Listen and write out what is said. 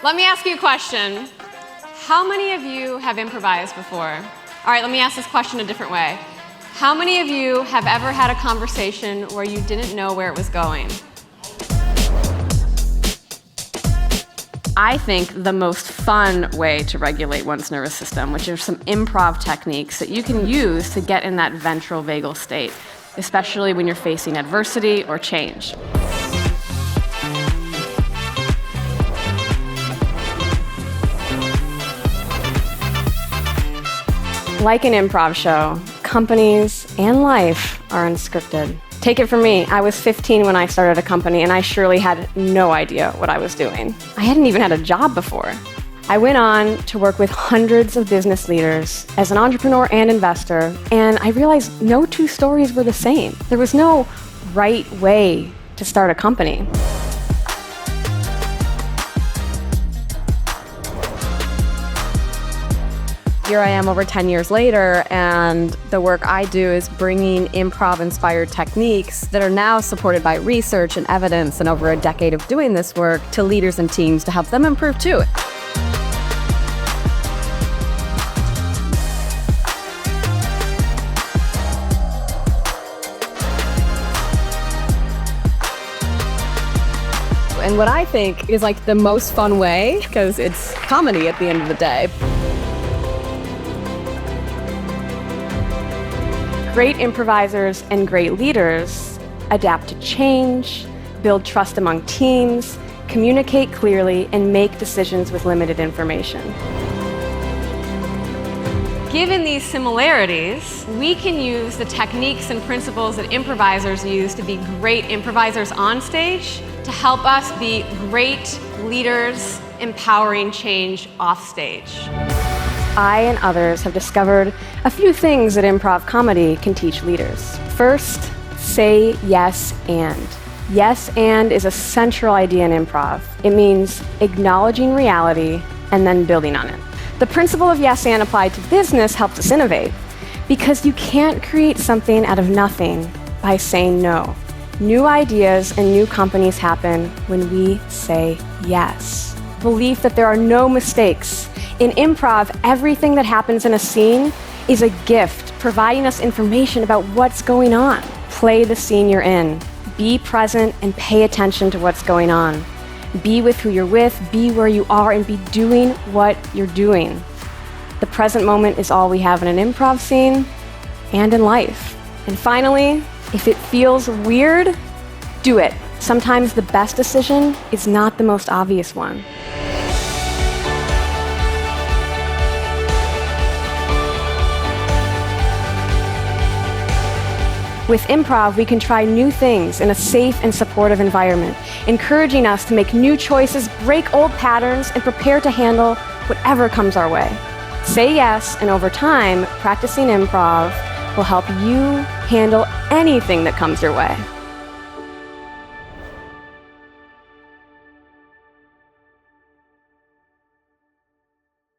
Let me ask you a question. How many of you have improvised before? All right, let me ask this question a different way. How many of you have ever had a conversation where you didn't know where it was going? I think the most fun way to regulate one's nervous system, which are some improv techniques that you can use to get in that ventral vagal state, especially when you're facing adversity or change. Like an improv show, companies and life are unscripted. Take it from me, I was 15 when I started a company, and I surely had no idea what I was doing. I hadn't even had a job before. I went on to work with hundreds of business leaders as an entrepreneur and investor, and I realized no two stories were the same. There was no right way to start a company. Here I am over 10 years later, and the work I do is bringing improv-inspired techniques that are now supported by research and evidence and over a decade of doing this work to leaders and teams to help them improve too. And what I think is like the most fun way, because it's comedy at the end of the day. Great improvisers and great leaders adapt to change, build trust among teams, communicate clearly, and make decisions with limited information. Given these similarities, we can use the techniques and principles that improvisers use to be great improvisers on stage to help us be great leaders empowering change off stage. I and others have discovered a few things that improv comedy can teach leaders. First, say yes and. Yes and is a central idea in improv. It means acknowledging reality and then building on it. The principle of yes and applied to business helps us innovate, because you can't create something out of nothing by saying no. New ideas and new companies happen when we say yes. Belief that there are no mistakes. In improv, everything that happens in a scene is a gift, providing us information about what's going on. Play the scene you're in. Be present and pay attention to what's going on. Be with who you're with, be where you are, and be doing what you're doing. The present moment is all we have in an improv scene and in life. And finally, if it feels weird, do it. Sometimes the best decision is not the most obvious one. With improv, we can try new things in a safe and supportive environment, encouraging us to make new choices, break old patterns, and prepare to handle whatever comes our way. Say yes, and over time, practicing improv will help you handle anything that comes your way.